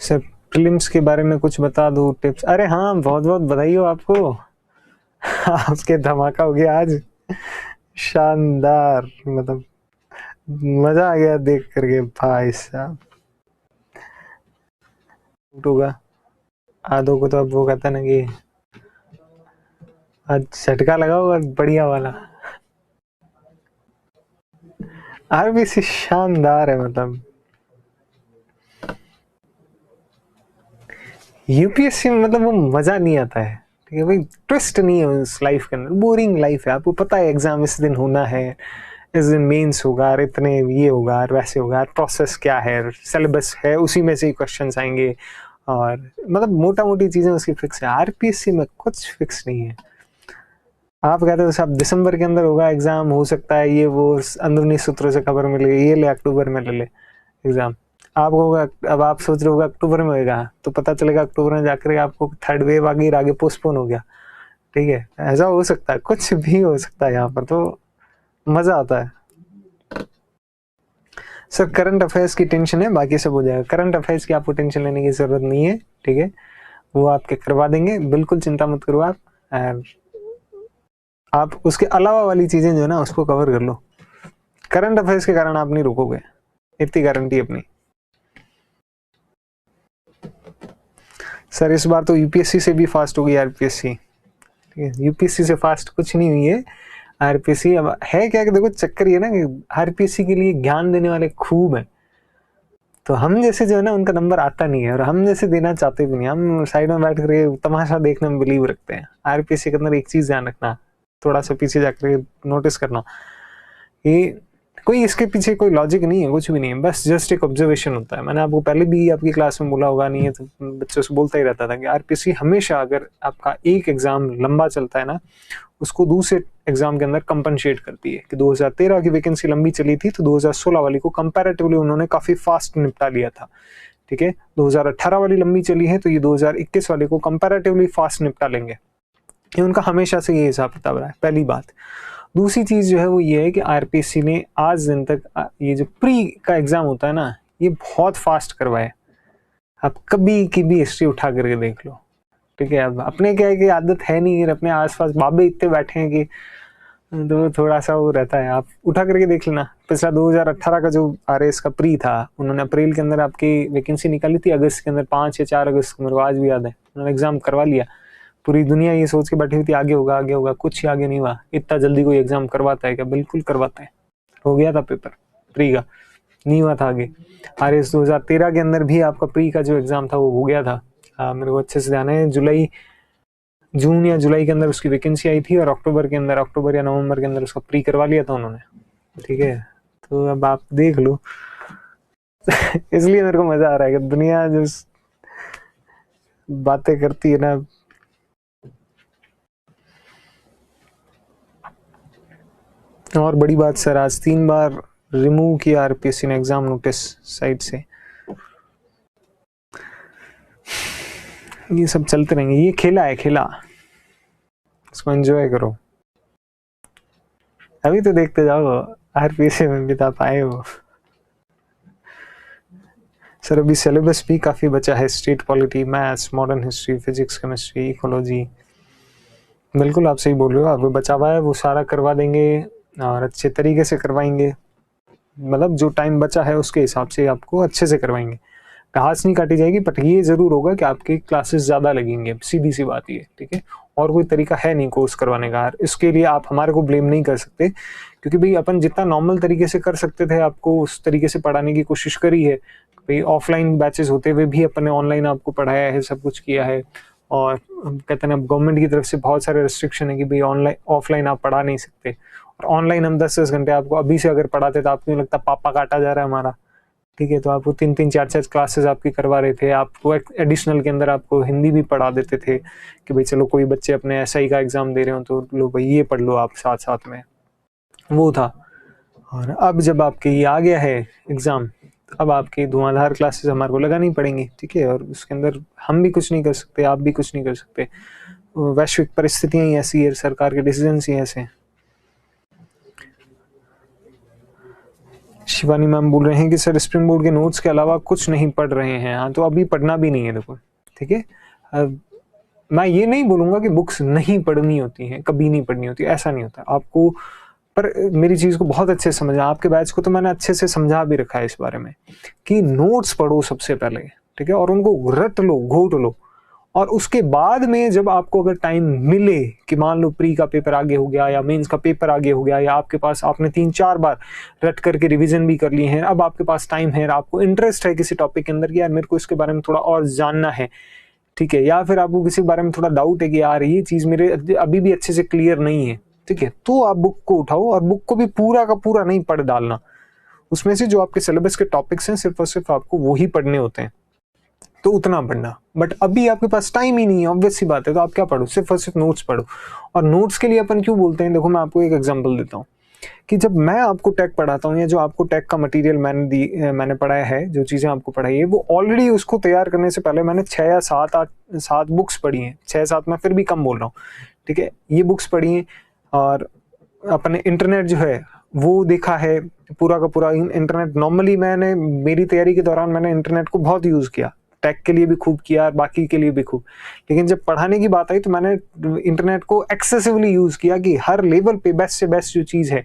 Sir prelims के बारे में कुछ बता दो टिप्स। अरे हाँ, बहुत बहुत बधाई हो आपको। आपके धमाका हो गया आज, शानदार। मतलब मजा आ गया देख करके भाई साहब। होगा आधो को तो अब वो कहता ना कि आज झटका लगा होगा बढ़िया वाला। आरबीसी शानदार है। मतलब यूपीएससी में मतलब वो मजा नहीं आता है, ठीक है भाई। ट्विस्ट नहीं है उस लाइफ के अंदर, बोरिंग लाइफ है। आपको पता है एग्जाम इस दिन होना है, इस दिन मेंस होगा, और इतने ये होगा और वैसे होगा, प्रोसेस क्या है, सिलेबस है, उसी में से ही क्वेश्चंस आएंगे। और मतलब मोटा मोटी चीजें उसकी फिक्स है। आरपीएससी में कुछ फिक्स नहीं है। आप कहते हो साहब दिसंबर के अंदर होगा एग्जाम, हो सकता है ये वो अंदरूनी सूत्रों से खबर मिले, ये ले अक्टूबर में ले एग्जाम। आप होगा, अब आप सोच रहे होगा अक्टूबर में होगा, तो पता चलेगा अक्टूबर में जाकर आपको थर्ड वेव आ गई, आगे पोस्टपोन हो गया। ठीक है, ऐसा हो सकता है, कुछ भी हो सकता है यहाँ पर। तो मजा आता है। सर करंट अफेयर्स की टेंशन है, बाकी सब हो जाएगा। करंट अफेयर्स की आपको टेंशन लेने की जरूरत नहीं है, ठीक है। वो आपके करवा देंगे, बिल्कुल चिंता मत करो आप। और आप उसके अलावा वाली चीजें जो है ना उसको कवर कर लो। करंट अफेयर्स के कारण आप नहीं रुकोगे, इतनी गारंटी अपनी। सर इस बार तो यूपीएससी से भी फास्ट होगी आरपीएससी। ठीक है, यूपीएससी से फास्ट कुछ नहीं हुई है आरपीएससी। अब है क्या कि देखो चक्कर ये ना कि आरपीएससी के लिए ज्ञान देने वाले खूब है, तो हम जैसे जो है ना उनका नंबर आता नहीं है, और हम जैसे देना चाहते भी नहीं। हम साइड में बैठ कर तमाशा देखने में बिलीव रखते हैं। आरपीएससी के अंदर एक चीज ध्यान रखना, थोड़ा सा पीछे जाकर नोटिस करना, कि कोई इसके पीछे कोई लॉजिक नहीं है, कुछ भी नहीं है, बस जस्ट एक ऑब्जर्वेशन होता है। मैंने आपको पहले भी आपकी क्लास में बोला होगा, नहीं है तो बच्चों से बोलता ही रहता था कि आरपीएससी हमेशा, अगर आपका एक एग्जाम लंबा चलता है ना, उसको दूसरे एग्जाम के अंदर कंपनसेट करती है। कि 2013 की वैकेंसी लंबी चली थी, तो 2016 वाली को कंपैरेटिवली उन्होंने काफी फास्ट निपटा लिया था। ठीक है, 2018 वाली लंबी चली है, तो ये 2021 वाले को कंपैरेटिवली फास्ट निपटा लेंगे। ये उनका हमेशा से ये हिसाब किताब रहा है, पहली बात। दूसरी चीज जो है वो ये है कि आरपीएससी ने आज दिन तक ये जो प्री का एग्जाम होता है ना, ये बहुत फास्ट करवाया। आप कभी की भी हिस्ट्री उठा करके देख लो, ठीक है। अब अपने क्या है कि आदत है नहीं, अपने आसपास बाबे इतने बैठे हैं कि तो थोड़ा सा वो रहता है। आप उठा करके देख लेना, पिछला 2018 का जो आरएस का प्री था, उन्होंने अप्रैल के अंदर आपकी वैकेंसी निकाली थी, अगस्त के अंदर 5 या 4 अगस्त को, मेरे को आज भी याद है, उन्होंने एग्जाम करवा लिया। पूरी दुनिया ये सोच के बैठी हुई थी आगे होगा आगे होगा, कुछ ही आगे नहीं हुआ। इतना जल्दी कोई एग्जाम करवाता है क्या? बिल्कुल करवाता है। हो गया था पेपर प्री का, नहीं हुआ था आगे। आरएस 2013 के अंदर भी आपका प्री का जो एग्जाम था वो हो गया था। मेरे को अच्छे से ध्यान है, जून या जुलाई के अंदर उसकी वैकेंसी आई थी, और अक्टूबर के अंदर, अक्टूबर या नवंबर के अंदर उसका प्री करवा लिया था उन्होंने। ठीक है, तो अब आप देख लो। इसलिए मेरे को मजा आ रहा है कि दुनिया जो बातें करती है ना। और बड़ी बात सर, आज 3 बार रिमूव किया आरपीएससी ने एग्जाम नोटिस साइट से। ये सब चलते रहेंगे, ये खेला है, खेला, इसको एंजॉय करो। अभी तो देखते जाओ, आरपीएससी में भी तो पाए हो। सर अभी सिलेबस भी काफी बचा है, state polity, maths, modern history, physics, chemistry, ecology. बिल्कुल आप सही बोल रहे हो, आप बचा हुआ है वो सारा करवा देंगे, और अच्छे तरीके से करवाएंगे। मतलब जो टाइम बचा है उसके हिसाब से आपको अच्छे से करवाएंगे। घास नहीं काटी जाएगी, बट ये जरूर होगा कि आपकी क्लासेस ज्यादा लगेंगे, सीधी सी बात ये, ठीक है। और कोई तरीका है नहीं कोर्स करवाने का। इसके लिए आप हमारे को ब्लेम नहीं कर सकते, क्योंकि भाई अपन जितना नॉर्मल तरीके से कर सकते थे आपको उस तरीके से पढ़ाने की कोशिश करी है। भाई ऑफलाइन बैचेस होते हुए भी अपन ने ऑनलाइन आपको पढ़ाया है, सब कुछ किया है। और कहते हैं गवर्नमेंट की तरफ से बहुत सारे रिस्ट्रिक्शन है कि भाई ऑनलाइन ऑफलाइन आप पढ़ा नहीं सकते, और ऑनलाइन हम 10-10 घंटे आपको अभी से अगर पढ़ाते तो आपको लगता पापा काटा जा रहा है हमारा। ठीक है, तो आपको 3-3, 4-4 क्लासेस आपकी करवा रहे थे। आपको एडिशनल के अंदर आपको हिंदी भी पढ़ा देते थे कि भाई चलो कोई बच्चे अपने एसआई का एग्जाम दे रहे हो तो लो भाई ये पढ़ लो आप साथ साथ में, वो था। और अब जब आपके ये आ गया है एग्जाम, अब आपकी धुआंधार क्लासेस हमारे को लगानी पड़ेंगी, ठीक है। और उसके अंदर हम भी कुछ नहीं कर सकते, आप भी कुछ नहीं कर सकते। वैश्विक परिस्थितियां ही ऐसी है, सरकार के डिसीजन ही ऐसे हैं। शिवानी मैम बोल रहे हैं कि सर स्प्रिंग बोर्ड के नोट्स के अलावा कुछ नहीं पढ़ रहे हैं। हाँ, तो अभी पढ़ना भी नहीं है, देखो, ठीक है। मैं ये नहीं बोलूँगा कि बुक्स नहीं पढ़नी होती हैं, कभी नहीं पढ़नी होती, ऐसा नहीं होता आपको। पर मेरी चीज़ को बहुत अच्छे से समझा, आपके बैच को तो मैंने अच्छे से समझा भी रखा है इस बारे में कि नोट्स पढ़ो सबसे पहले, ठीक है, और उनको रट लो, घोट लो, और उसके बाद में जब आपको अगर टाइम मिले कि मान लो प्री का पेपर आगे हो गया या मेंस का पेपर आगे हो गया, या आपके पास आपने 3-4 बार रट करके रिवीजन भी कर लिए हैं, अब आपके पास टाइम है, आपको इंटरेस्ट है किसी टॉपिक के अंदर कि यार मेरे को इसके बारे में थोड़ा और जानना है, ठीक है, या फिर आपको किसी बारे में थोड़ा डाउट है कि यार ये चीज़ मेरे अभी भी अच्छे से क्लियर नहीं है, ठीक है, तो आप बुक को उठाओ और बुक को भी पूरा का पूरा नहीं पढ़ डालना। उसमें से जो आपके सिलेबस के टॉपिक्स हैं सिर्फ और सिर्फ आपको वो ही पढ़ने होते हैं, तो उतना पढ़ना। बट अभी आपके पास टाइम ही नहीं है, ऑब्वियस सी बात है, तो आप क्या पढ़ो, सिर्फ और सिर्फ नोट्स पढ़ो। और नोट्स के लिए अपन क्यों बोलते हैं, देखो मैं आपको एक एग्जांपल देता हूँ कि जब मैं आपको टेक पढ़ाता हूँ या जो आपको टेक का मटेरियल मैंने पढ़ाया है, जो चीज़ें आपको पढ़ाई है, वो ऑलरेडी उसको तैयार करने से पहले मैंने 6 या 7 बुक्स पढ़ी हैं, 6-7 मैं फिर भी कम बोल रहा हूँ, ठीक है, ये बुक्स पढ़ी हैं। और अपने इंटरनेट जो है वो देखा है, पूरा का पूरा इंटरनेट। नॉर्मली मैंने मेरी तैयारी के दौरान मैंने इंटरनेट को बहुत यूज़ किया, टेक के लिए भी खूब किया और बाकी के लिए भी खूब, लेकिन जब पढ़ाने की बात आई तो मैंने इंटरनेट को एक्सेसिवली यूज़ किया कि हर लेवल पे बेस्ट से बेस्ट जो चीज़ है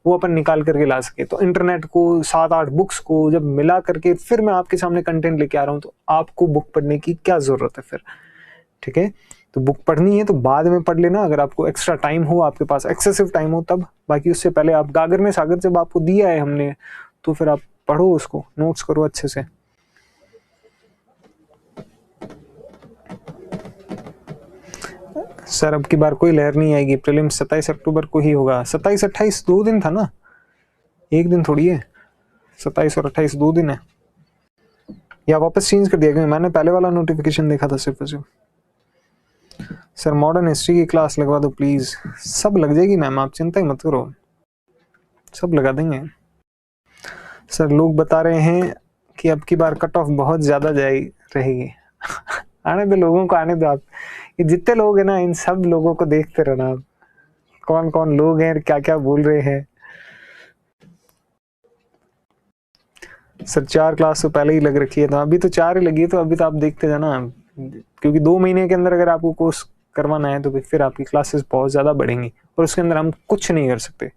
वो अपन निकाल करके ला सके। तो इंटरनेट को 7-8 बुक्स को जब मिला करके फिर मैं आपके सामने कंटेंट लेके आ रहा हूँ, तो आपको बुक पढ़ने की क्या ज़रूरत है फिर, ठीक है। तो बुक पढ़नी है तो बाद में पढ़ लेना, अगर आपको एक्स्ट्रा टाइम हो, आपके पास एक्सेसिव टाइम हो तब। बाकी उससे पहले आप गागर में सागर जब आपको दिया है हमने, तो फिर आप पढ़ो उसको, नोट्स करो अच्छे से। सर अब की बार कोई लहर नहीं आएगी, प्रीलिम्स 27 अक्टूबर को ही होगा। 27-28 2 दिन था ना, एक दिन थोड़ी है, 27 और 28 2 दिन है। या वापस चेंज कर दिया, क्योंकि मैंने पहले वाला नोटिफिकेशन देखा था सिर्फ और सिर्फ। सर मॉडर्न हिस्ट्री की क्लास लगवा दो प्लीज। सब लग जाएगी मैम, आप चिंता ही मत करो, सब लगा देंगे। सर लोग बता रहे हैं कि अब की बार कट ऑफ बहुत ज्यादा रहेगी। आने दो लोगों को, आने दो आप। ये जितने लोग हैं ना, इन सब लोगों को देखते रहना आप, कौन कौन लोग हैं, क्या क्या बोल रहे हैं। सर 4 क्लास तो पहले ही लग रखी है, तो अभी तो 4 ही लगी है, तो अभी तो आप देखते जाना, क्योंकि 2 महीने के अंदर अगर आपको कोर्स करवाना है तो फिर आपकी क्लासेस बहुत ज़्यादा बढ़ेंगी और उसके अंदर हम कुछ नहीं कर सकते,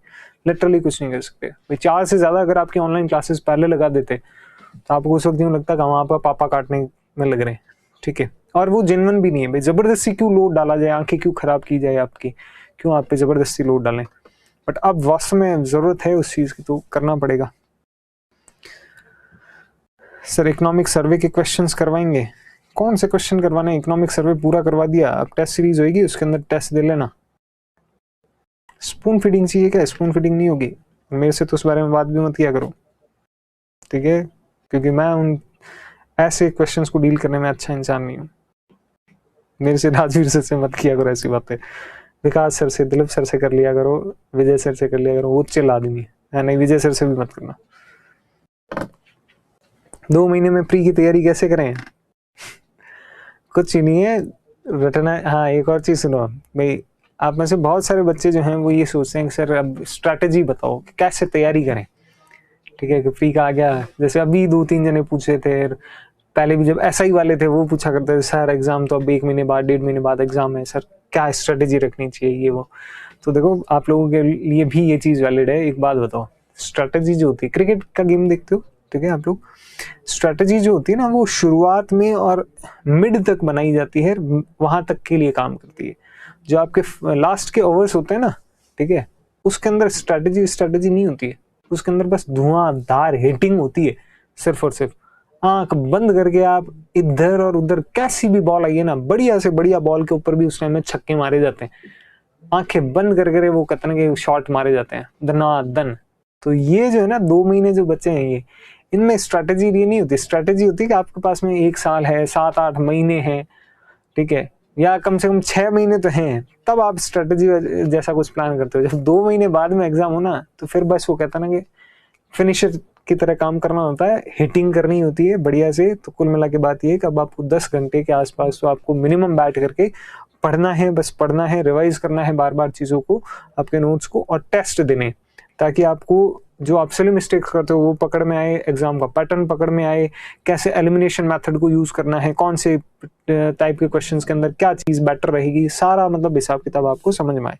लिटरली कुछ नहीं कर सकते भाई। 4 से ज़्यादा अगर आपकी ऑनलाइन क्लासेस पहले लगा देते तो आपको उस वक्त यूँ लगता कि वहाँ पर पापा काटने में लग रहे हैं, ठीक है। और वो जेन्युइन भी नहीं है भाई, ज़बरदस्ती क्यों लोड डाला जाए, आंखें क्यों ख़राब की जाए आपकी, क्यों आप पे ज़बरदस्ती लोड डालें। बट अब वास्तव में ज़रूरत है उस चीज़ की, तो करना पड़ेगा। सर इकोनॉमिक सर्वे के क्वेश्चंस करवाएंगे, कौन से क्वेश्चन करवाने, इकोनॉमिक सर्वे पूरा करवा दिया, अब टेस्ट सीरीज होगी उसके अंदर टेस्ट दे लेना। स्पून फीडिंग चाहिए क्या, स्पून फीडिंग नहीं होगी, मेरे से तो उस बारे में बात भी मत किया करो, ठीक है, क्योंकि मैं उन ऐसे क्वेश्चंस को डील करने में अच्छा इंसान नहीं हूँ। मेरे से राजवीर सर से मत किया करो ऐसी बातें, विकास सर से, दिलीप सर से कर लिया करो, विजय सर से कर लिया करो, वो चिल आदमी है, नहीं विजय सर से भी मत करना। 2 महीने में प्री की तैयारी कैसे करें, कुछ ही नहीं है, रटना। हाँ एक और चीज़ सुनो भाई, आप में से बहुत सारे बच्चे जो हैं वो ये सोचते हैं कि सर अब स्ट्रैटेजी बताओ कि कैसे तैयारी करें, ठीक है, कि फ्री का आ गया, जैसे अभी 2-3 जने पूछे थे, पहले भी जब SI वाले थे वो पूछा करते थे सर एग्जाम तो अब 1 महीने बाद 1.5 महीने बाद एग्जाम है, सर क्या स्ट्रैटेजी रखनी चाहिए ये वो। तो देखो आप लोगों के लिए भी ये चीज़ वैलिड है। एक बात बताओ, स्ट्रैटेजी जो होती है, क्रिकेट का गेम देखते हो, ठीक है आप लोग, स्ट्रैटेजी जो होती है ना वो शुरुआत में और मिड तक बनाई जाती है, वहां तक के लिए काम करती है। जो आपके लास्ट के ओवर्स होते हैं ना, ठीक है, उसके अंदर स्ट्रैटेजी नहीं होती है, उसके अंदर बस धुआंधार हिटिंग होती है, सिर्फ और सिर्फ आंख बंद करके आप इधर और उधर कैसी भी बॉल आई है ना, बढ़िया से बढ़िया बॉल के ऊपर भी उस टाइम में छक्के मारे जाते हैं, आंखें बंद करके वो कतन के शॉट मारे जाते हैं दनादन। तो ये जो है ना 2 महीने जो बच्चे हैं ये, इनमें स्ट्रैटेजी ये नहीं होती, स्ट्रैटेजी होती है कि आपके पास में 1 साल है, 7-8 महीने हैं, ठीक है, या कम से कम 6 महीने तो हैं, तब आप स्ट्रैटेजी जैसा कुछ प्लान करते हो। जब 2 महीने बाद में एग्जाम हो ना, तो फिर बस वो कहता ना कि फिनिशर की तरह काम करना होता है, हिटिंग करनी होती है बढ़िया से। तो कुल मिला के बात ये है कि अब आपको 10 घंटे के आसपास तो आपको मिनिमम बैठ करके पढ़ना है, बस पढ़ना है, रिवाइज करना है बार बार चीज़ों को, आपके नोट्स को, और टेस्ट देने, ताकि आपको जो आप सिली मिस्टेक्स करते हो वो पकड़ में आए, एग्जाम का पैटर्न पकड़ में आए, कैसे एलिमिनेशन मेथड को यूज करना है, कौन से टाइप के क्वेश्चंस के अंदर क्या चीज बेटर रहेगी, सारा मतलब हिसाब किताब आपको समझ में आए।